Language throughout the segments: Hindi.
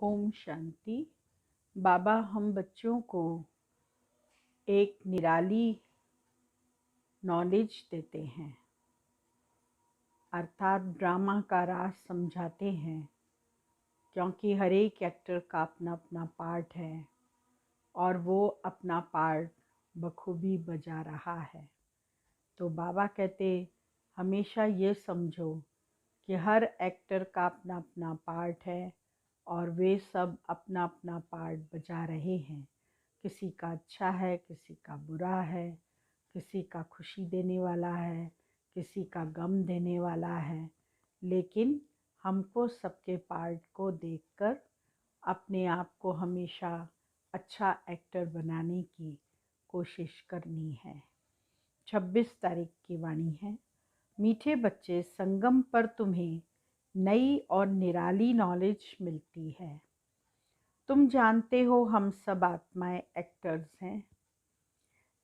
ओम शांति। बाबा हम बच्चों को एक निराली नॉलेज देते हैं, अर्थात ड्रामा का राज समझाते हैं, क्योंकि हर एक एक्टर का अपना अपना पार्ट है और वो अपना पार्ट बखूबी बजा रहा है। तो बाबा कहते हमेशा ये समझो कि हर एक्टर का अपना अपना पार्ट है और वे सब अपना अपना पार्ट बजा रहे हैं। किसी का अच्छा है, किसी का बुरा है, किसी का खुशी देने वाला है, किसी का गम देने वाला है, लेकिन हमको सबके पार्ट को देखकर अपने आप को हमेशा अच्छा एक्टर बनाने की कोशिश करनी है। 26 तारीख की वाणी है। मीठे बच्चे, संगम पर तुम्हें नई और निराली नॉलेज मिलती है। तुम जानते हो हम सब आत्माएं एक्टर्स हैं।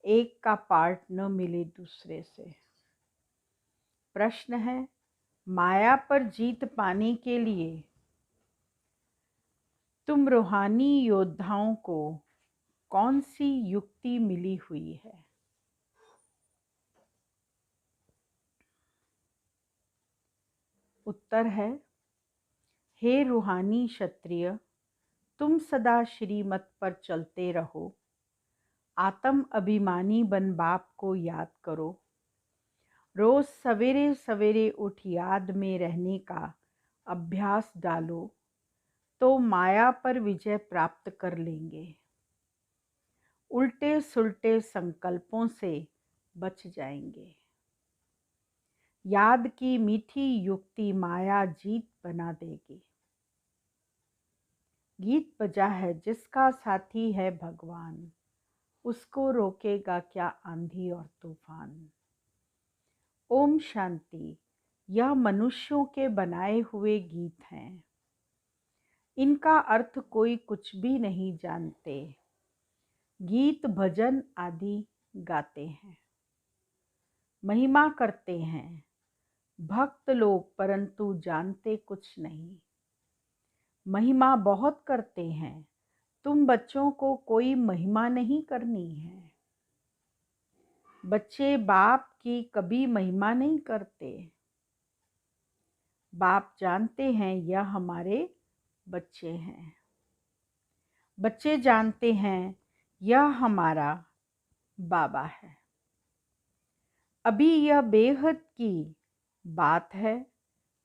एक का पार्ट न मिले दूसरे से। प्रश्न है, माया पर जीत पाने के लिए तुम रूहानी योद्धाओं को कौन सी युक्ति मिली हुई है? उत्तर है, हे रूहानी क्षत्रिय, तुम सदा श्रीमत पर चलते रहो। आत्म अभिमानी बन बाप को याद करो। रोज सवेरे सवेरे उठ याद में रहने का अभ्यास डालो तो माया पर विजय प्राप्त कर लेंगे। उल्टे सुल्टे संकल्पों से बच जाएंगे। याद की मीठी युक्ति माया जीत बना देगी। गीत बजा है जिसका साथी है भगवान, उसको रोकेगा क्या आंधी और तूफान। ओम शांति। यह मनुष्यों के बनाए हुए गीत हैं। इनका अर्थ कोई कुछ भी नहीं जानते। गीत भजन आदि गाते हैं, महिमा करते हैं भक्त लोग, परंतु जानते कुछ नहीं। महिमा बहुत करते हैं, तुम बच्चों को कोई महिमा नहीं करनी है। बच्चे बाप की कभी महिमा नहीं करते। बाप जानते हैं यह हमारे बच्चे हैं। बच्चे जानते हैं यह हमारा बाबा है। अभी यह बेहद की बात है,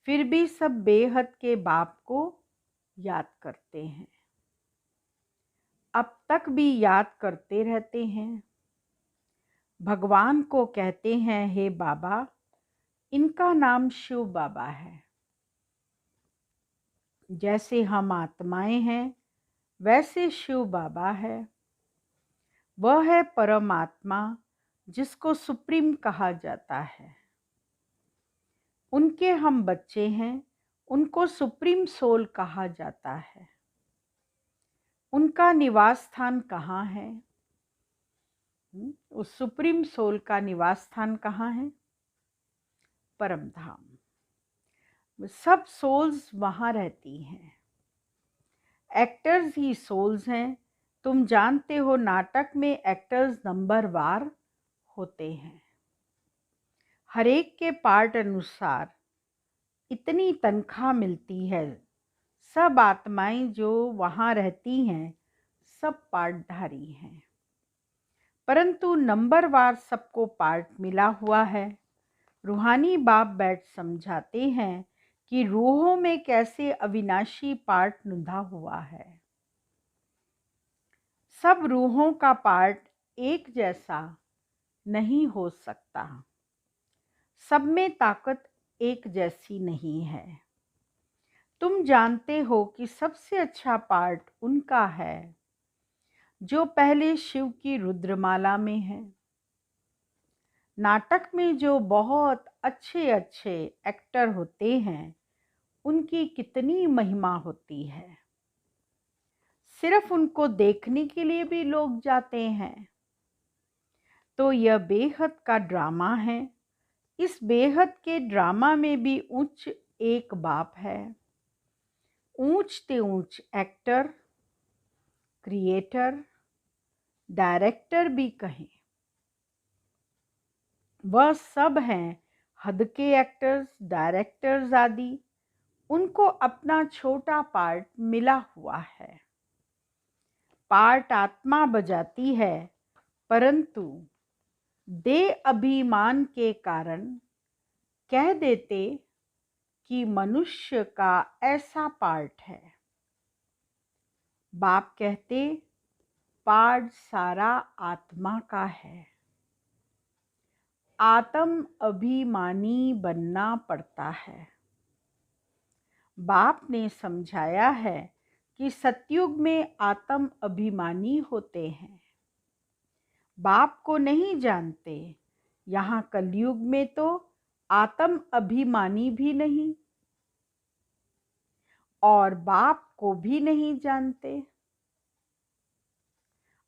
फिर भी सब बेहद के बाप को याद करते हैं। अब तक भी याद करते रहते हैं। भगवान को कहते हैं, हे बाबा, इनका नाम शिव बाबा है। जैसे हम आत्माएं हैं वैसे शिव बाबा है। वह है परमात्मा जिसको सुप्रीम कहा जाता है। उनके हम बच्चे हैं, उनको सुप्रीम सोल कहा जाता है। उनका निवास स्थान कहाँ है? उस सुप्रीम सोल का निवास स्थान कहाँ है? परम धाम। सब सोल्स वहाँ रहती हैं। एक्टर्स ही सोल्स हैं। तुम जानते हो नाटक में एक्टर्स नंबर वार होते हैं। हर एक के पार्ट अनुसार इतनी तनख्वाह मिलती है। सब आत्माएं जो वहाँ रहती हैं सब पार्टधारी हैं, परंतु नंबर वार सबको पार्ट मिला हुआ है। रूहानी बाप बैठ समझाते हैं कि रूहों में कैसे अविनाशी पार्ट नुधा हुआ है। सब रूहों का पार्ट एक जैसा नहीं हो सकता। सब में ताकत एक जैसी नहीं है। तुम जानते हो कि सबसे अच्छा पार्ट उनका है जो पहले शिव की रुद्रमाला में है। नाटक में जो बहुत अच्छे अच्छे एक्टर होते हैं उनकी कितनी महिमा होती है। सिर्फ उनको देखने के लिए भी लोग जाते हैं। तो यह बेहद का ड्रामा है। इस बेहद के ड्रामा में भी उच्च एक बाप है। ऊंचते ऊंच एक्टर, क्रिएटर, डायरेक्टर भी कहें, वह सब हैं हद के एक्टर्स, डायरेक्टर्स आदि। उनको अपना छोटा पार्ट मिला हुआ है। पार्ट आत्मा बजाती है, परंतु देह अभिमान के कारण कह देते कि मनुष्य का ऐसा पार्ट है। बाप कहते पार्ट सारा आत्मा का है। आत्म अभिमानी बनना पड़ता है। बाप ने समझाया है कि सतयुग में आत्म अभिमानी होते हैं। बाप को नहीं जानते। यहाँ कलयुग में तो आत्म अभिमानी भी नहीं और बाप को भी नहीं जानते।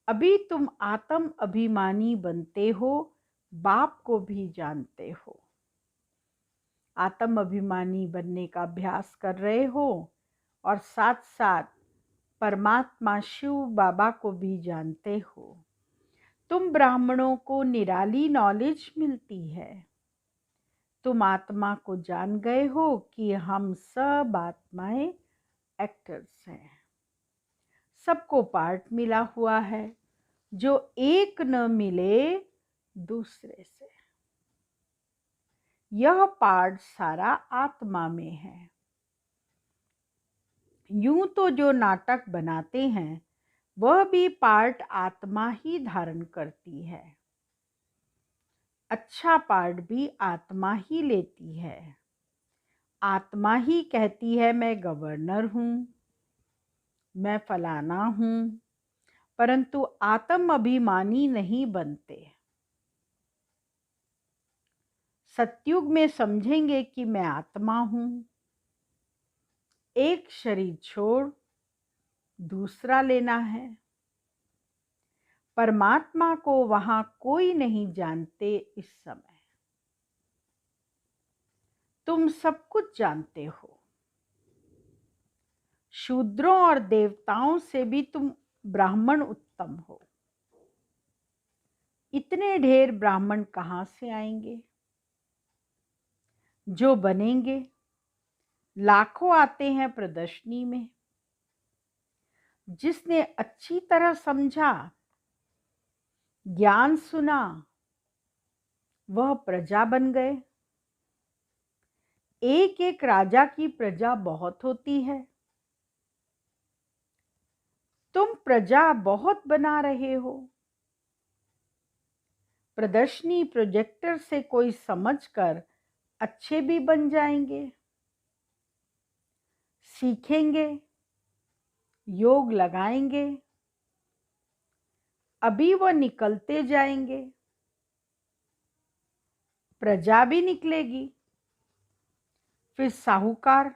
अभी तुम आत्म अभिमानी बनते हो, बाप को भी जानते हो। आत्म अभिमानी बनने का अभ्यास कर रहे हो और साथ साथ परमात्मा शिव बाबा को भी जानते हो। तुम ब्राह्मणों को निराली नॉलेज मिलती है। तुम आत्मा को जान गए हो कि हम सब आत्माएं एक्टर्स हैं। सबको पार्ट मिला हुआ है, जो एक न मिले दूसरे से। यह पार्ट सारा आत्मा में है। यूं तो जो नाटक बनाते हैं वह भी पार्ट आत्मा ही धारण करती है। अच्छा पार्ट भी आत्मा ही लेती है। आत्मा ही कहती है मैं गवर्नर हूँ, मैं फलाना हूँ, परंतु आत्म अभिमानी नहीं बनते। सतयुग में समझेंगे कि मैं आत्मा हूँ। एक शरीर छोड़ दूसरा लेना है। परमात्मा को वहां कोई नहीं जानते। इस समय तुम सब कुछ जानते हो। शूद्रों और देवताओं से भी तुम ब्राह्मण उत्तम हो। इतने ढेर ब्राह्मण कहाँ से आएंगे? जो बनेंगे लाखों आते हैं प्रदर्शनी में। जिसने अच्छी तरह समझा, ज्ञान सुना, वह प्रजा बन गए। एक एक राजा की प्रजा बहुत होती है। तुम प्रजा बहुत बना रहे हो। प्रदर्शनी प्रोजेक्टर से कोई समझकर अच्छे भी बन जाएंगे। सीखेंगे, योग लगाएंगे, अभी वह निकलते जाएंगे। प्रजा भी निकलेगी, फिर साहूकार,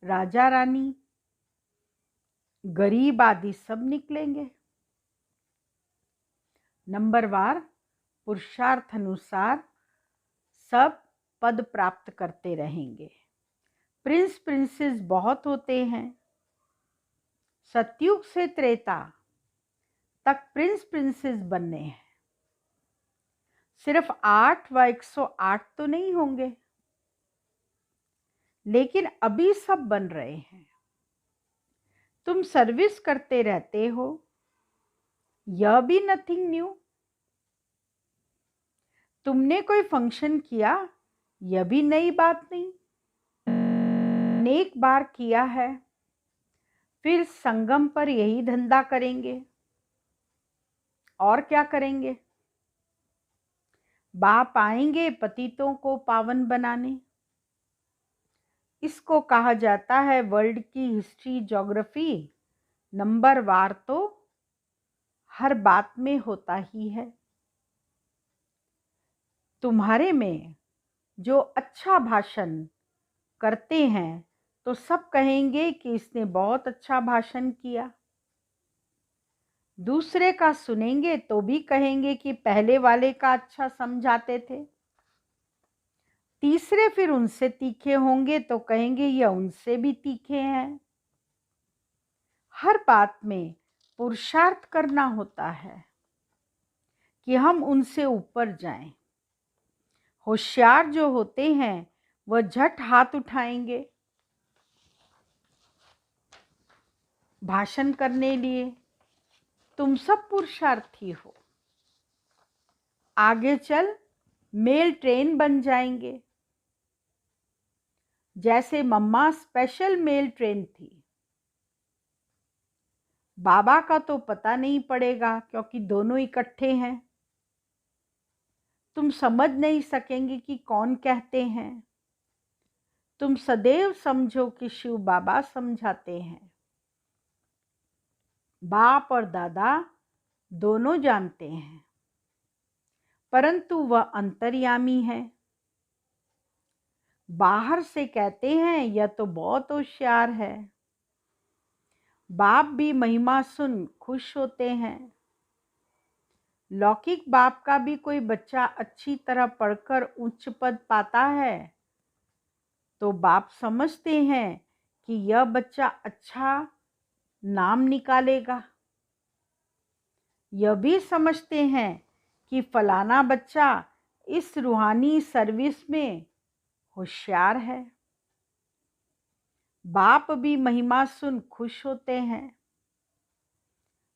राजा रानी, गरीब आदि सब निकलेंगे। नंबरवार पुरुषार्थ अनुसार सब पद प्राप्त करते रहेंगे। प्रिंस प्रिंसेस बहुत होते हैं। सतयुग से त्रेता तक प्रिंस प्रिंसेस बनने हैं। सिर्फ 8 व 108 तो नहीं होंगे, लेकिन अभी सब बन रहे हैं। तुम सर्विस करते रहते हो, यह भी नथिंग न्यू। तुमने कोई फंक्शन किया, यह भी नई बात नहीं। अनेक बार किया है, फिर संगम पर यही धंधा करेंगे। और क्या करेंगे? बाप आएंगे पतितों को पावन बनाने। इसको कहा जाता है वर्ल्ड की हिस्ट्री ज्योग्राफी। नंबरवार तो हर बात में होता ही है। तुम्हारे में जो अच्छा भाषण करते हैं तो सब कहेंगे कि इसने बहुत अच्छा भाषण किया। दूसरे का सुनेंगे तो भी कहेंगे कि पहले वाले का अच्छा समझाते थे। तीसरे फिर उनसे तीखे होंगे तो कहेंगे यह उनसे भी तीखे हैं। हर बात में पुरुषार्थ करना होता है कि हम उनसे ऊपर जाएं। होशियार जो होते हैं वह झट हाथ उठाएंगे भाषण करने लिए। तुम सब पुरुषार्थी हो, आगे चल मेल ट्रेन बन जाएंगे। जैसे मम्मा स्पेशल मेल ट्रेन थी। बाबा का तो पता नहीं पड़ेगा क्योंकि दोनों इकट्ठे हैं। तुम समझ नहीं सकेंगे कि कौन कहते हैं। तुम सदैव समझो कि शिव बाबा समझाते हैं। बाप और दादा दोनों जानते हैं, परंतु वह अंतर्यामी है। बाहर से कहते हैं यह तो बहुत होशियार है। बाप भी महिमा सुन खुश होते हैं। लौकिक बाप का भी कोई बच्चा अच्छी तरह पढ़कर उच्च पद पाता है तो बाप समझते हैं कि यह बच्चा अच्छा नाम निकालेगा। यह भी समझते हैं कि फलाना बच्चा इस रूहानी सर्विस में होशियार है। बाप भी महिमा सुन खुश होते हैं।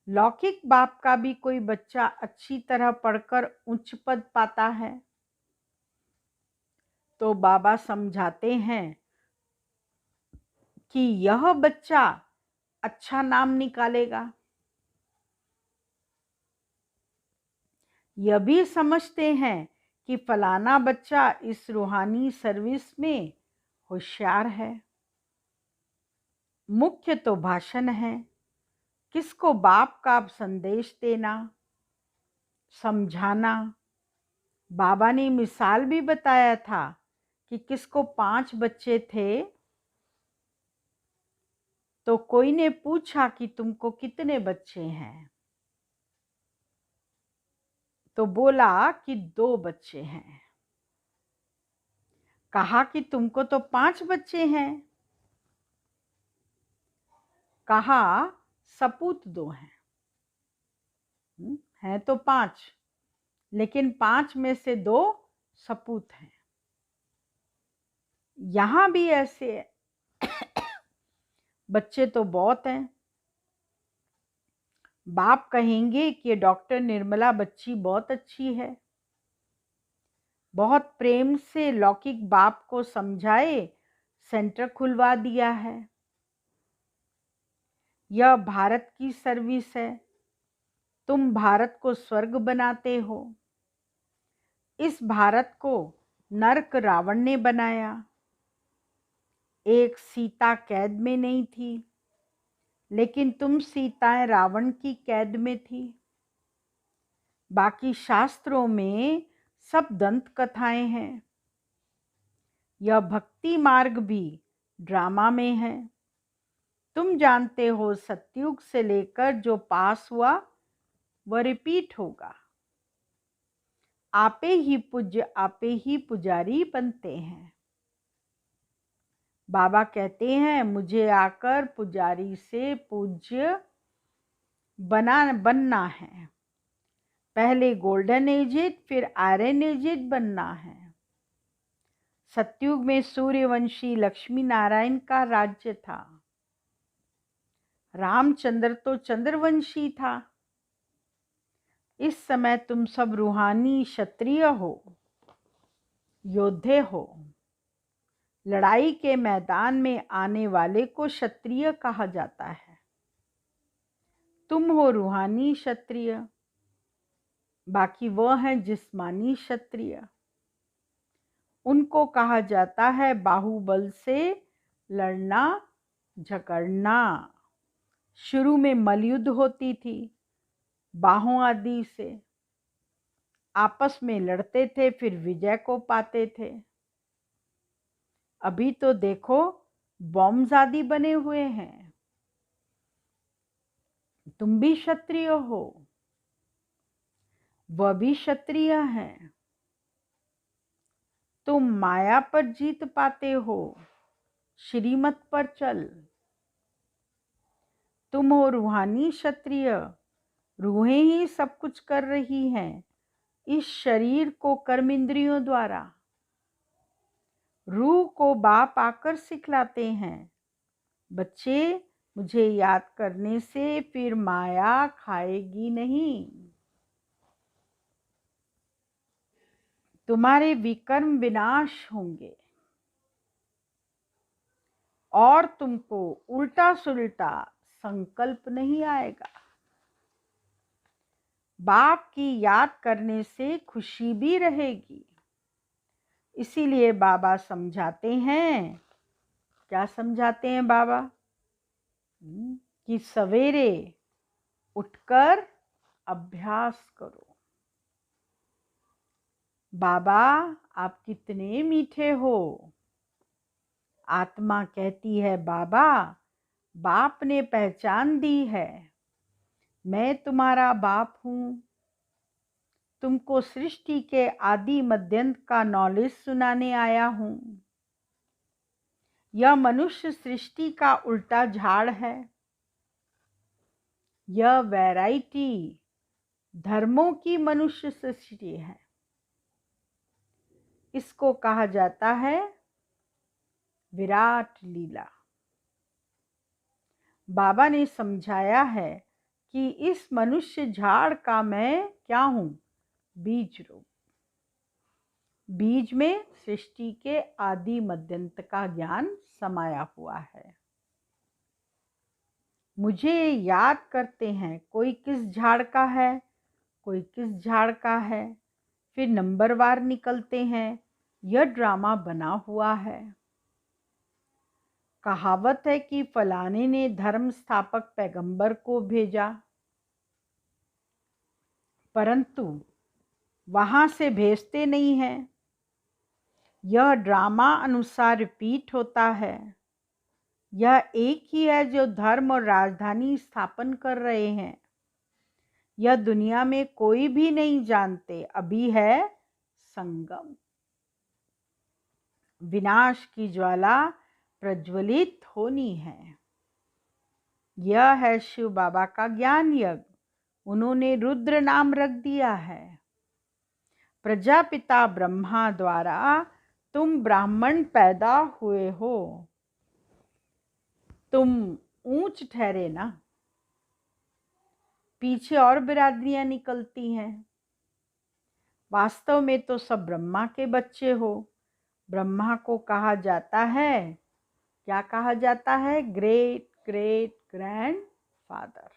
लौकिक बाप का भी कोई बच्चा अच्छी तरह पढ़कर उच्च पद पाता है तो बाबा समझाते हैं कि यह बच्चा अच्छा नाम निकालेगा। यह भी समझते हैं कि फलाना बच्चा इस रूहानी सर्विस में होशियार है। मुख्य तो भाषण है, किसको बाप का संदेश देना, समझाना। बाबा ने मिसाल भी बताया था कि किसको 5 बच्चे थे तो कोई ने पूछा कि तुमको कितने बच्चे हैं, तो बोला कि 2 बच्चे हैं। कहा कि तुमको तो 5 बच्चे हैं। कहा सपूत 2 हैं। हैं तो 5, लेकिन 5 में से 2 सपूत हैं। यहां भी ऐसे है। बच्चे तो बहुत हैं। बाप कहेंगे कि डॉक्टर निर्मला बच्ची बहुत अच्छी है। बहुत प्रेम से लौकिक बाप को समझाए सेंटर खुलवा दिया है। यह भारत की सर्विस है। तुम भारत को स्वर्ग बनाते हो। इस भारत को नरक रावण ने बनाया। एक सीता कैद में नहीं थी, लेकिन तुम सीताएं रावण की कैद में थी। बाकी शास्त्रों में सब दंत कथाएं हैं। यह भक्ति मार्ग भी ड्रामा में है। तुम जानते हो सतयुग से लेकर जो पास हुआ वह रिपीट होगा। आपे ही पूज्य आपे ही पुजारी बनते हैं। बाबा कहते हैं मुझे आकर पुजारी से पूज्य बनना है। पहले गोल्डन एजेड फिर आयरन एजेड बनना है। सतयुग में सूर्यवंशी लक्ष्मी नारायण का राज्य था। रामचंद्र तो चंद्रवंशी था। इस समय तुम सब रूहानी क्षत्रिय हो, योद्धे हो। लड़ाई के मैदान में आने वाले को क्षत्रिय कहा जाता है। तुम हो रूहानी क्षत्रिय, बाकी वह हैं जिस्मानी क्षत्रिय। उनको कहा जाता है बाहुबल से लड़ना झगड़ना। शुरू में मलयुद्ध होती थी, बाहों आदि से आपस में लड़ते थे, फिर विजय को पाते थे। अभी तो देखो बॉम्ब आदि बने हुए हैं। तुम भी क्षत्रिय हो, वह भी क्षत्रिय हैं। तुम माया पर जीत पाते हो, श्रीमत पर चल। तुम हो रूहानी क्षत्रिय, रूहें ही सब कुछ कर रही हैं इस शरीर को कर्म इंद्रियों द्वारा। रूह को बाप आकर सिखलाते हैं, बच्चे मुझे याद करने से फिर माया खाएगी नहीं। तुम्हारे विकर्म विनाश होंगे और तुमको उल्टा सुल्टा संकल्प नहीं आएगा। बाप की याद करने से खुशी भी रहेगी। इसीलिए बाबा समझाते हैं, क्या समझाते हैं बाबा? कि सवेरे उठकर अभ्यास करो। बाबा आप कितने मीठे हो। आत्मा कहती है बाबा, बाप ने पहचान दी है, मैं तुम्हारा बाप हूँ। तुमको सृष्टि के आदि मध्यंत का नॉलेज सुनाने आया हूँ। यह मनुष्य सृष्टि का उल्टा झाड़ है। यह वैरायटी धर्मों की मनुष्य सृष्टि है। इसको कहा जाता है विराट लीला। बाबा ने समझाया है कि इस मनुष्य झाड़ का मैं क्या हूँ? बीज रूप। बीज में सृष्टि के आदि मध्यंत का ज्ञान समाया हुआ है। मुझे याद करते हैं, कोई किस झाड़ का है, कोई किस झाड़ का है, फिर नंबरवार निकलते हैं। यह ड्रामा बना हुआ है। कहावत है कि फलाने ने धर्म स्थापक पैगंबर को भेजा, परंतु वहां से भेजते नहीं हैं। यह ड्रामा अनुसार रिपीट होता है। यह एक ही है जो धर्म और राजधानी स्थापन कर रहे हैं। यह दुनिया में कोई भी नहीं जानते। अभी है संगम। विनाश की ज्वाला प्रज्वलित होनी है। यह है शिव बाबा का ज्ञान यज्ञ। उन्होंने रुद्र नाम रख दिया है। प्रजापिता ब्रह्मा द्वारा तुम ब्राह्मण पैदा हुए हो। तुम ऊंच ठहरे ना। पीछे और बिरादरियां निकलती हैं। वास्तव में तो सब ब्रह्मा के बच्चे हो। ब्रह्मा को कहा जाता है, क्या कहा जाता है? Great great grand father.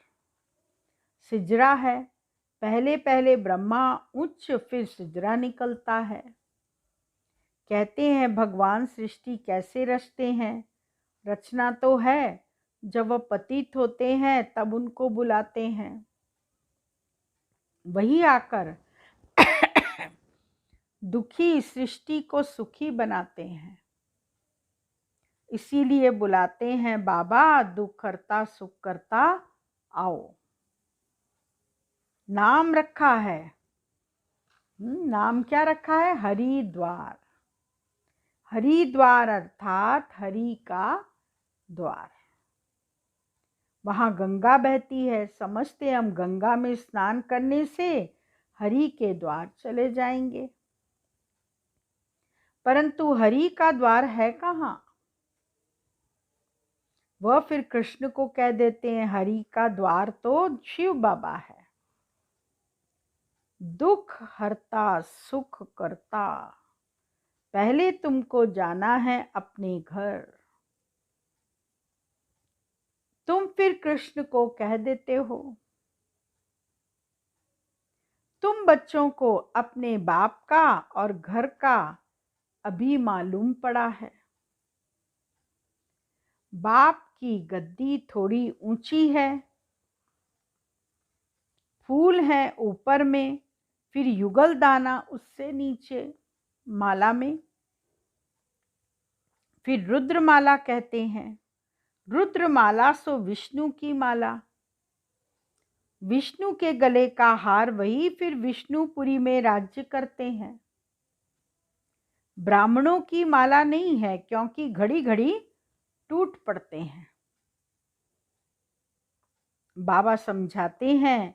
सिजरा है। पहले पहले ब्रह्मा उच्च, फिर सिजरा निकलता है। कहते हैं भगवान सृष्टि कैसे रचते हैं? रचना तो है, जब वह पतित होते हैं तब उनको बुलाते हैं। वही आकर दुखी सृष्टि को सुखी बनाते हैं। इसीलिए बुलाते हैं बाबा, दुख करता सुख करता आओ। नाम रखा है। नाम क्या रखा है? हरिद्वार। हरिद्वार अर्थात हरि का द्वार। वहां गंगा बहती है। समझते हम गंगा में स्नान करने से हरि के द्वार चले जाएंगे, परंतु हरि का द्वार है कहाँ? वह फिर कृष्ण को कह देते हैं हरि का द्वार तो शिव बाबा है। दुख हरता सुख करता। पहले तुमको जाना है अपने घर। तुम फिर कृष्ण को कह देते हो। तुम बच्चों को अपने बाप का और घर का अभी मालूम पड़ा है। बाप की गद्दी थोड़ी ऊंची है। फूल है ऊपर में, फिर युगल दाना उससे नीचे माला में। फिर रुद्रमाला कहते हैं। रुद्रमाला सो विष्णु की माला। विष्णु के गले का हार, वही फिर विष्णुपुरी में राज्य करते हैं। ब्राह्मणों की माला नहीं है, क्योंकि घड़ी घड़ी टूट पड़ते हैं। बाबा समझाते हैं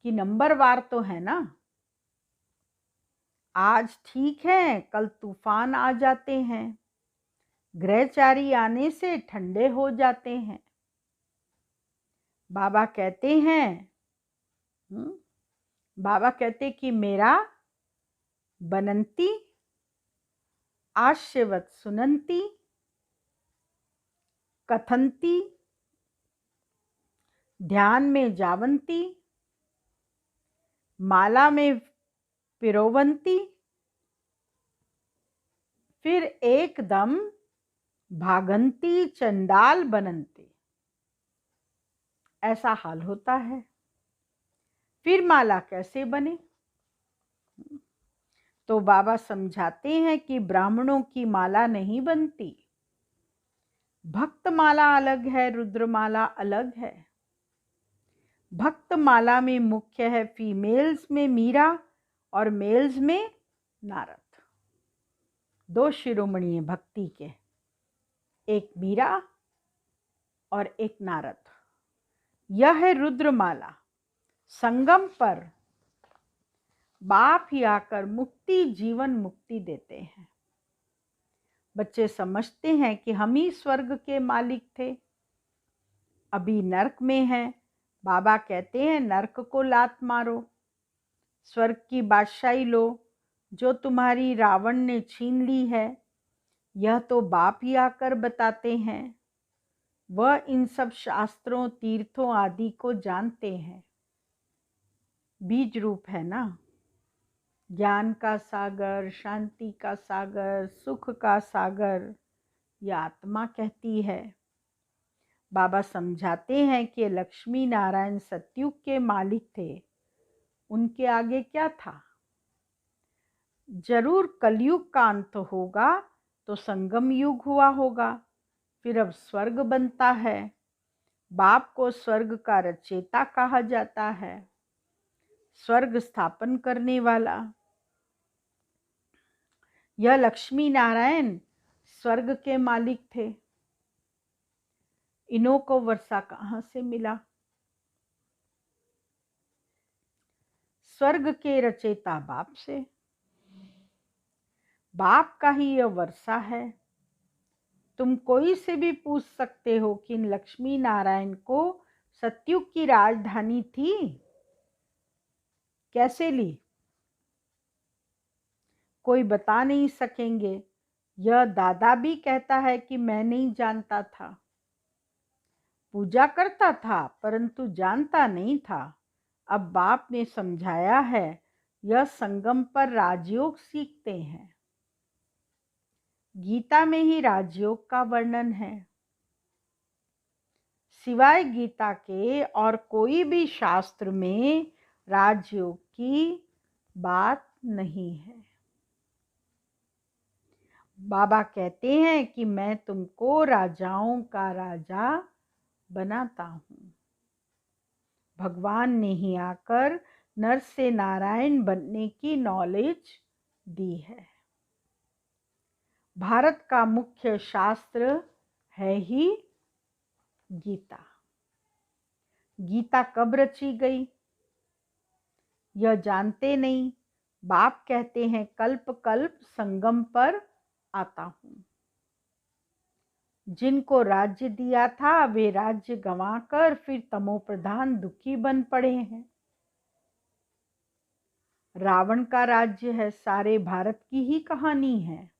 कि नंबरवार तो है ना, आज ठीक है, कल तूफान आ जाते हैं, ग्रहचारी आने से ठंडे हो जाते हैं। बाबा कहते हैं बाबा कहते कि मेरा बनंती आश्यवत सुनंती कथंती ध्यान में जावंती माला में पिरोवंती फिर एकदम भागंती चंडाल बनंती। ऐसा हाल होता है। फिर माला कैसे बने? तो बाबा समझाते हैं कि ब्राह्मणों की माला नहीं बनती। भक्त माला अलग है, रुद्रमाला अलग है। भक्त माला में मुख्य है फीमेल्स में मीरा और मेल्स में नारद। दो शिरोमणि हैं भक्ति के, एक मीरा और एक नारद। यह है रुद्रमाला। संगम पर बाप ही आकर मुक्ति जीवन मुक्ति देते हैं। बच्चे समझते हैं कि हम ही स्वर्ग के मालिक थे, अभी नरक में हैं। बाबा कहते हैं नरक को लात मारो, स्वर्ग की बादशाही लो जो तुम्हारी रावण ने छीन ली है। यह तो बाप ही आकर बताते हैं। वह इन सब शास्त्रों तीर्थों आदि को जानते हैं। बीज रूप है ना, ज्ञान का सागर, शांति का सागर, सुख का सागर, यह आत्मा कहती है। बाबा समझाते हैं कि लक्ष्मी नारायण सतयुग के मालिक थे, उनके आगे क्या था? जरूर कलयुग का अंत होगा तो संगम युग हुआ होगा, फिर अब स्वर्ग बनता है। बाप को स्वर्ग का रचयिता कहा जाता है, स्वर्ग स्थापन करने वाला। यह लक्ष्मी नारायण स्वर्ग के मालिक थे। इन्हों को वर्षा कहाँ से मिला? स्वर्ग के रचयिता बाप से। बाप का ही यह वर्षा है। तुम कोई से भी पूछ सकते हो कि इन लक्ष्मी नारायण को सतयुग की राजधानी थी, कैसे ली? कोई बता नहीं सकेंगे। यह दादा भी कहता है कि मैं नहीं जानता था, पूजा करता था परंतु जानता नहीं था। अब बाप ने समझाया है। यह संगम पर राजयोग सीखते हैं। गीता में ही राजयोग का वर्णन है। सिवाय गीता के और कोई भी शास्त्र में राजयोग की बात नहीं है। बाबा कहते हैं कि मैं तुमको राजाओं का राजा बनाता हूँ। भगवान ने ही आकर नर से नारायण बनने की नॉलेज दी है। भारत का मुख्य शास्त्र है ही गीता। गीता कब रची गई यह जानते नहीं। बाप कहते हैं कल्प कल्प संगम पर आता हूँ। जिनको राज्य दिया था वे राज्य गंवाकर फिर तमोप्रधान दुखी बन पड़े हैं। रावण का राज्य है, सारे भारत की ही कहानी है।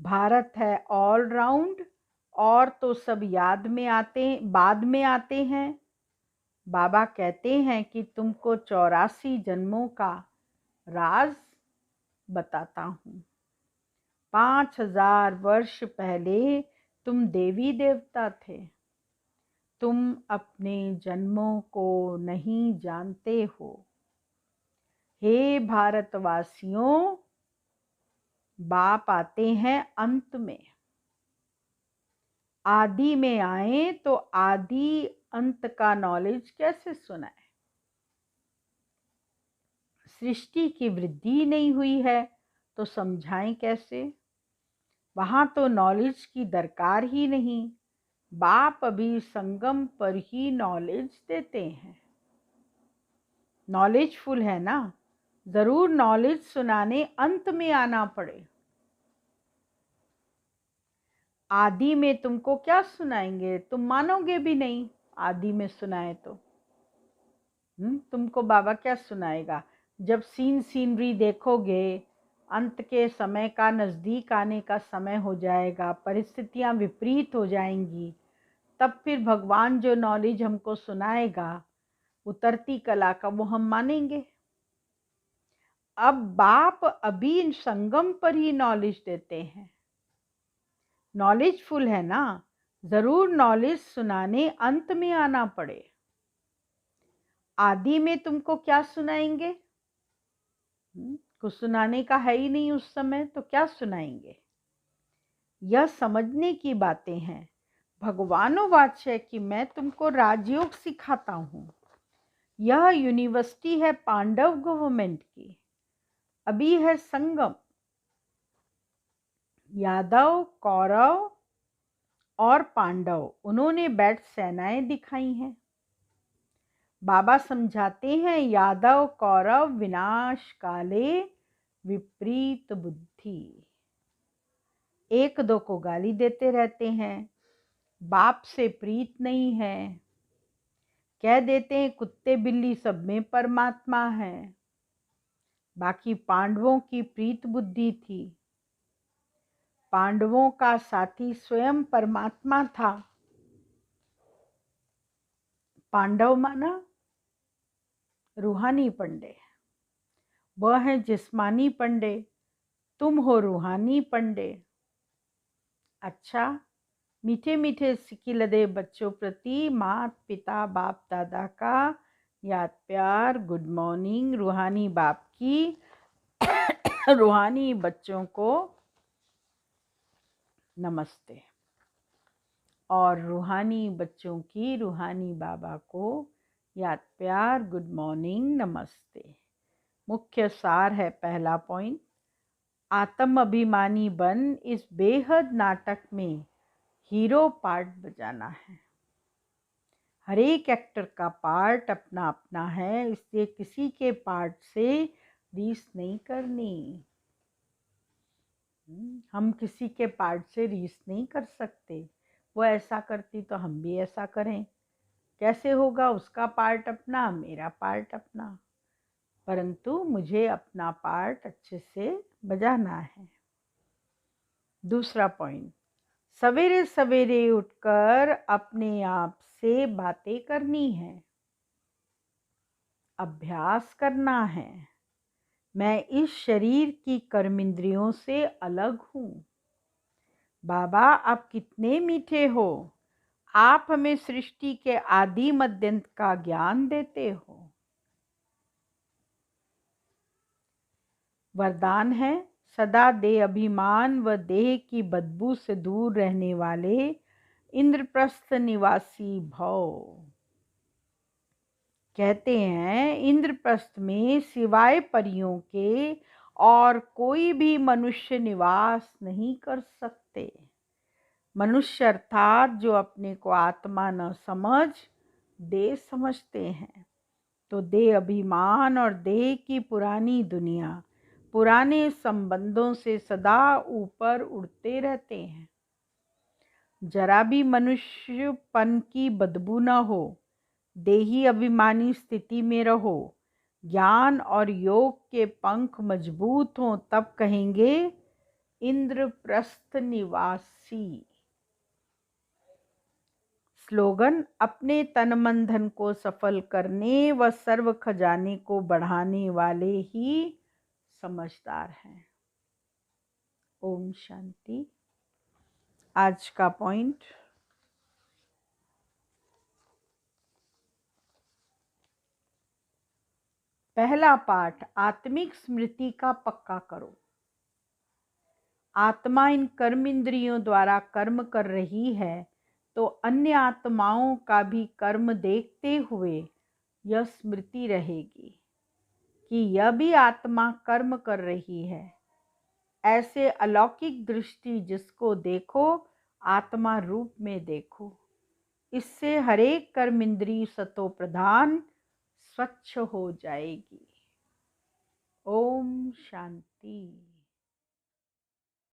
भारत है ऑल राउंड, और तो सब बाद में आते हैं। बाबा कहते हैं कि तुमको 84 जन्मों का राज बताता हूँ। 5000 वर्ष पहले तुम देवी देवता थे। तुम अपने जन्मों को नहीं जानते हो। हे भारतवासियों, बाप आते हैं अंत में। आदि में आए तो आदि अंत का नॉलेज कैसे सुनाए? सृष्टि की वृद्धि नहीं हुई है तो समझाएं कैसे? वहाँ तो नॉलेज की दरकार ही नहीं। बाप अभी संगम पर ही नॉलेज देते हैं। नॉलेजफुल है ना, जरूर नॉलेज सुनाने अंत में आना पड़े। आदि में तुमको क्या सुनाएंगे? तुम मानोगे भी नहीं आदि में सुनाए तो। तुमको बाबा क्या सुनाएगा? जब सीनरी देखोगे, अंत के समय का नज़दीक आने का समय हो जाएगा, परिस्थितियां विपरीत हो जाएंगी, तब फिर भगवान जो नॉलेज हमको सुनाएगा उतरती कला का, वो हम मानेंगे। अब बाप अभी संगम पर ही नॉलेज देते हैं। नॉलेजफुल है ना, जरूर नॉलेज सुनाने अंत में आना पड़े। आदि में तुमको क्या सुनाएंगे? कुछ सुनाने का है ही नहीं उस समय, तो क्या सुनाएंगे? यह समझने की बातें हैं। भगवानोवाच है कि मैं तुमको राजयोग सिखाता हूँ। यह यूनिवर्सिटी है पांडव गवर्नमेंट की। अभी है संगम। यादव, कौरव और पांडव, उन्होंने बैठ सेनाएं दिखाई हैं। बाबा समझाते हैं, यादव कौरव विनाश काले विपरीत बुद्धि। एक दो को गाली देते रहते हैं, बाप से प्रीत नहीं है, कह देते हैं कुत्ते बिल्ली सब में परमात्मा है। बाकी पांडवों की प्रीत बुद्धि थी। पांडवों का साथी स्वयं परमात्मा था। पांडव माना रूहानी पंडे, वह है जिस्मानी पंडे, तुम हो रूहानी पंडे। अच्छा, मीठे मीठे सिकिलदे बच्चों प्रति माता पिता बाप दादा का याद प्यार, गुड मॉर्निंग। रूहानी बाप की रूहानी बच्चों को नमस्ते, और रूहानी बच्चों की रूहानी बाबा को याद प्यार, गुड मॉर्निंग, नमस्ते। मुख्य सार है पहला पॉइंट, आत्म अभिमानी बन इस बेहद नाटक में हीरो पार्ट बजाना है। हर एक एक्टर का पार्ट अपना अपना है, इसलिए किसी के पार्ट से रीस नहीं करनी। हम किसी के पार्ट से रीस नहीं कर सकते। वो ऐसा करती तो हम भी ऐसा करें, कैसे होगा? उसका पार्ट अपना, मेरा पार्ट अपना, परंतु मुझे अपना पार्ट अच्छे से बजाना है। दूसरा पॉइंट, सवेरे सवेरे उठकर अपने आप से बातें करनी है, अभ्यास करना है। मैं इस शरीर की कर्मेंद्रियों से अलग हूँ। बाबा आप कितने मीठे हो, आप हमें सृष्टि के आदि मध्यंत का ज्ञान देते हो। वरदान है, सदा देह अभिमान व देह की बदबू से दूर रहने वाले इंद्रप्रस्थ निवासी भव। कहते हैं इंद्रप्रस्थ में सिवाय परियों के और कोई भी मनुष्य निवास नहीं कर सकते। मनुष्य अर्थात जो अपने को आत्मा न समझ देह समझते हैं, तो देह अभिमान और देह की पुरानी दुनिया, पुराने संबंधों से सदा ऊपर उड़ते रहते हैं। जरा भी मनुष्यपन की बदबू न हो, देही अभिमानी स्थिति में रहो, ज्ञान और योग के पंख मजबूत हों, तब कहेंगे इंद्रप्रस्थ निवासी। स्लोगन, अपने तन मन धन को सफल करने व सर्व खजाने को बढ़ाने वाले ही समझदार हैं। ओम शांति। आज का पॉइंट, पहला पाठ, आत्मिक स्मृति का पक्का करो। आत्मा इन कर्म इंद्रियों द्वारा कर्म कर रही है, तो अन्य आत्माओं का भी कर्म देखते हुए यह स्मृति रहेगी कि यह भी आत्मा कर्म कर रही है। ऐसे अलौकिक दृष्टि जिसको देखो आत्मा रूप में देखो। इससे हरेक कर्म इंद्री सतो प्रधान स्वच्छ हो जाएगी। ओम शांति।